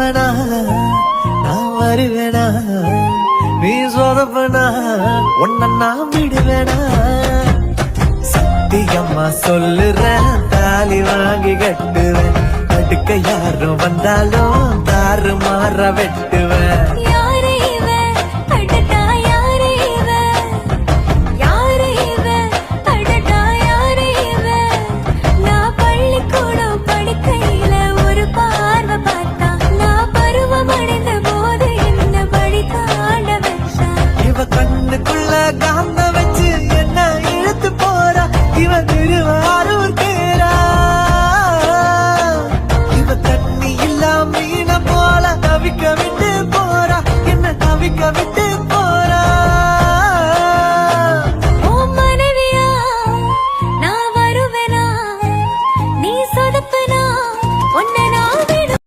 வருவனா நான் வருவேனா நீ சொதப்பனா உன்ன நான் விடுவேனா சத்தியம்மா சொல்லுறேன் தாலி வாங்கி கட்டுவேன் அடுக்க யாரும் வந்தாலும் தாறு மாற வெட்டுவேன்